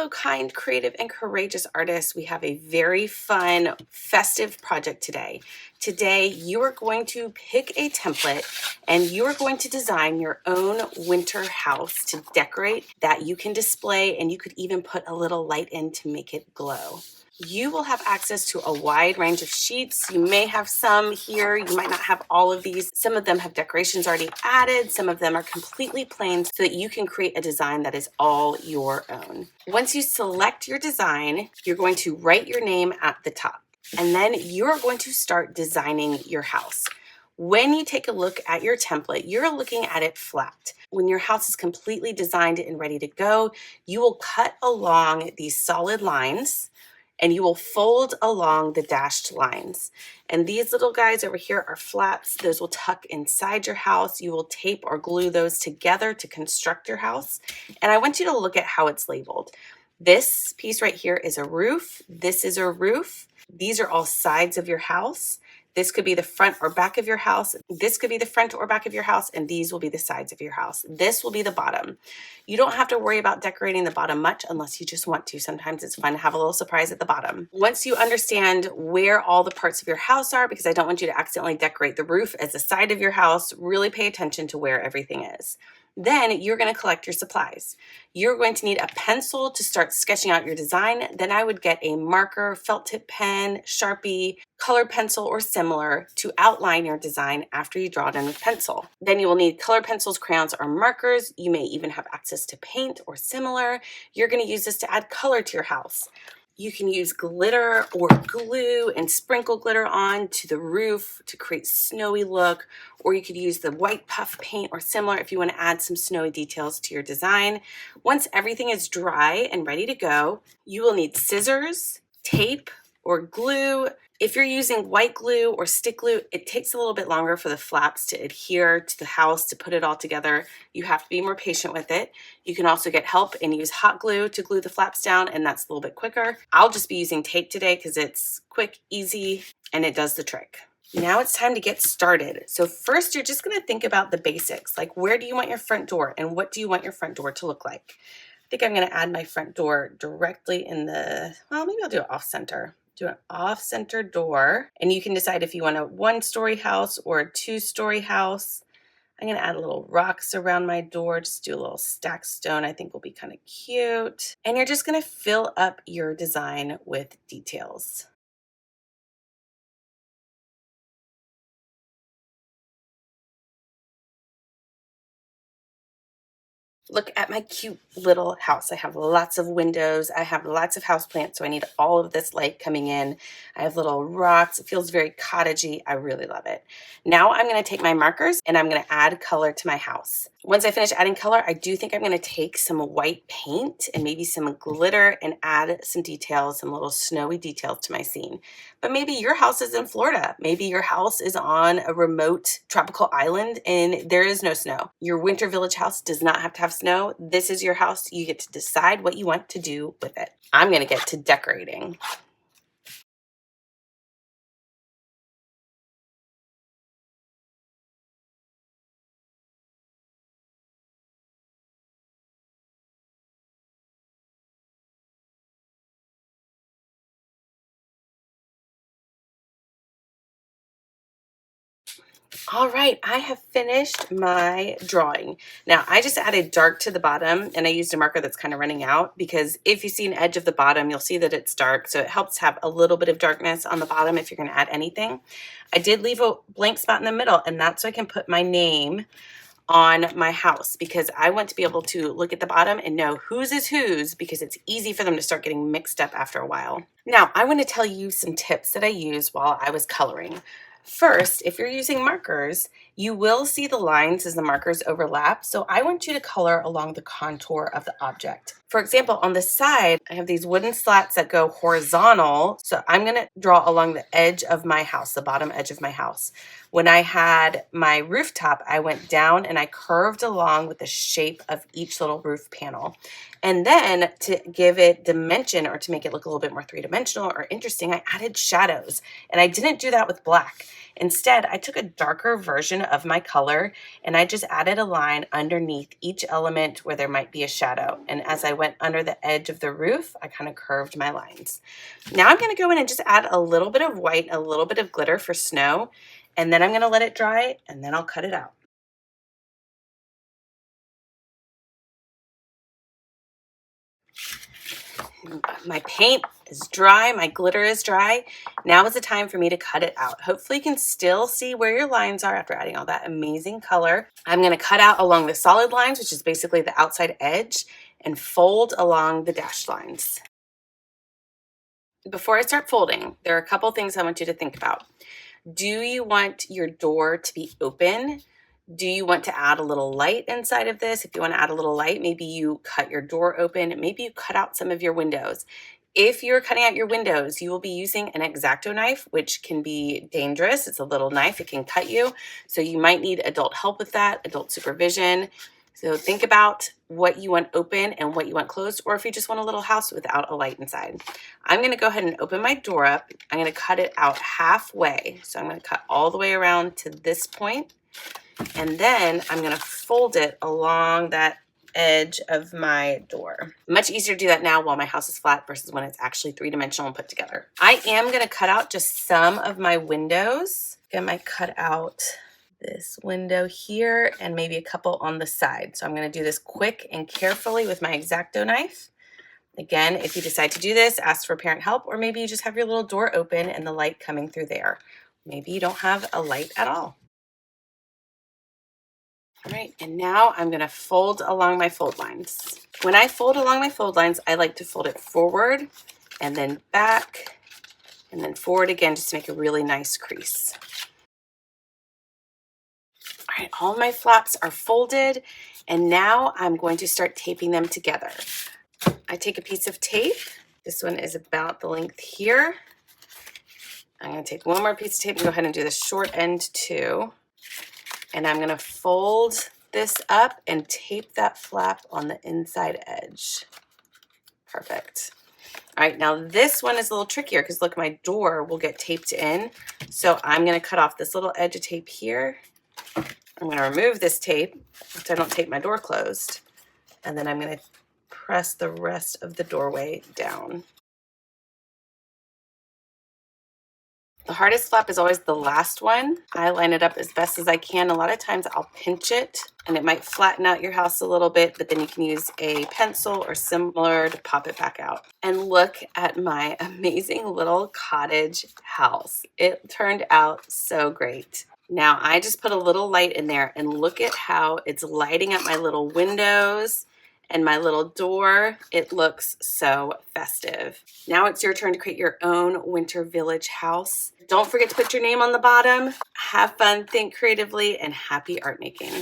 Hello, kind, creative, and courageous artists. We have a very fun, festive project today. Today, you are going to pick a template and you are going to design your own winter house to decorate that you can display, and you could even put a little light in to make it glow. You will have access to a wide range of sheets. You may have some here. You might not have all of these. Some of them have decorations already added. Some of them are completely plain so that you can create a design that is all your own. Once you select your design, you're going to write your name at the top, and then you're going to start designing your house. When you take a look at your template, you're looking at it flat. When your house is completely designed and ready to go, you will cut along these solid lines and you will fold along the dashed lines. And these little guys over here are flats. Those will tuck inside your house. You will tape or glue those together to construct your house. And I want you to look at how it's labeled. This piece right here is a roof. This is a roof. These are all sides of your house. This could be the front or back of your house. This could be the front or back of your house, and these will be the sides of your house. This will be the bottom. You don't have to worry about decorating the bottom much unless you just want to. Sometimes it's fun to have a little surprise at the bottom. Once you understand where all the parts of your house are, because I don't want you to accidentally decorate the roof as the side of your house, really pay attention to where everything is. Then you're going to collect your supplies. You're going to need a pencil to start sketching out your design. Then I would get a marker, felt tip pen, Sharpie, colored pencil, or similar to outline your design after you draw it in with pencil. Then you will need colored pencils, crayons, or markers. You may even have access to paint or similar. You're going to use this to add color to your house. You can use glitter or glue and sprinkle glitter on to the roof to create snowy look, or you could use the white puff paint or similar if you want to add some snowy details to your design. Once everything is dry and ready to go, you will need scissors, tape, or glue. If you're using white glue or stick glue, it takes a little bit longer for the flaps to adhere to the house, to put it all together. You have to be more patient with it. You can also get help and use hot glue to glue the flaps down, and that's a little bit quicker. I'll just be using tape today because it's quick, easy, and it does the trick. Now it's time to get started. So first, you're just going to think about the basics, like where do you want your front door and what do you want your front door to look like? I think I'm going to add my front door directly in the, well, maybe I'll do it off center. Do an off-center door, and you can decide if you want a 1-story house or a 2-story house. I'm going to add a little rocks around my door, just do a little stacked stone. I think will be kind of cute. And you're just going to fill up your design with details. Look at my cute little house. I have lots of windows. I have lots of houseplants, so I need all of this light coming in. I have little rocks. It feels very cottagey. I really love it. Now I'm going to take my markers and I'm going to add color to my house. Once I finish adding color, I do think I'm going to take some white paint and maybe some glitter and add some details, some little snowy details to my scene. But maybe your house is in Florida. Maybe your house is on a remote tropical island and there is no snow. Your winter village house does not have to have snow. This is your house. You get to decide what you want to do with it. I'm going to get to decorating. All right, I have finished my drawing. Now, I just added dark to the bottom and I used a marker that's kind of running out because if you see an edge of the bottom, you'll see that it's dark. So it helps have a little bit of darkness on the bottom if you're going to add anything. I did leave a blank spot in the middle, and that's so I can put my name on my house because I want to be able to look at the bottom and know whose is whose because it's easy for them to start getting mixed up after a while. Now, I want to tell you some tips that I used while I was coloring. First, if you're using markers, you will see the lines as the markers overlap. So I want you to color along the contour of the object. For example, on the side, I have these wooden slats that go horizontal. So I'm going to draw along the edge of my house, the bottom edge of my house. When I had my rooftop, I went down and I curved along with the shape of each little roof panel. And then to give it dimension or to make it look a little bit more three-dimensional or interesting, I added shadows. And I didn't do that with black. Instead, I took a darker version of my color, and I just added a line underneath each element where there might be a shadow. And as I went under the edge of the roof, I kind of curved my lines. Now I'm going to go in and just add a little bit of white, a little bit of glitter for snow, and then I'm going to let it dry, and then I'll cut it out. My paint is dry, my glitter is dry. Now is the time for me to cut it out. Hopefully you can still see where your lines are after adding all that amazing color. I'm going to cut out along the solid lines, which is basically the outside edge, and fold along the dashed lines. Before I start folding, there are a couple things I want you to think about. Do you want your door to be open? Do you want to add a little light inside of this? If you want to add a little light, maybe you cut your door open. Maybe you cut out some of your windows. If you're cutting out your windows, you will be using an X-Acto knife, which can be dangerous. It's a little knife. It can cut you. So you might need adult help with that, adult supervision. So think about what you want open and what you want closed, or if you just want a little house without a light inside. I'm going to go ahead and open my door up. I'm going to cut it out halfway. So I'm going to cut all the way around to this point. And then I'm going to fold it along that edge of my door. Much easier to do that now while my house is flat versus when it's actually three-dimensional and put together. I am going to cut out just some of my windows. I might cut out this window here and maybe a couple on the side. So I'm going to do this quick and carefully with my X-Acto knife. Again, if you decide to do this, ask for parent help, or maybe you just have your little door open and the light coming through there. Maybe you don't have a light at all. All right, and now I'm going to fold along my fold lines. When I fold along my fold lines, I like to fold it forward and then back and then forward again just to make a really nice crease. All right, all my flaps are folded, and now I'm going to start taping them together. I take a piece of tape. This one is about the length here. I'm going to take one more piece of tape and go ahead and do the short end too. And I'm going to fold this up and tape that flap on the inside edge. Perfect. All right, now this one is a little trickier because look, my door will get taped in. So I'm going to cut off this little edge of tape here. I'm going to remove this tape so I don't tape my door closed. And then I'm going to press the rest of the doorway down. The hardest flap is always the last one. I line it up as best as I can. A lot of times I'll pinch it and it might flatten out your house a little bit, but then you can use a pencil or similar to pop it back out. And look at my amazing little cottage house. It turned out so great. Now I just put a little light in there and look at how it's lighting up my little windows and my little door. It looks so festive. Now it's your turn to create your own winter village house. Don't forget to put your name on the bottom. Have fun, think creatively, and happy art making.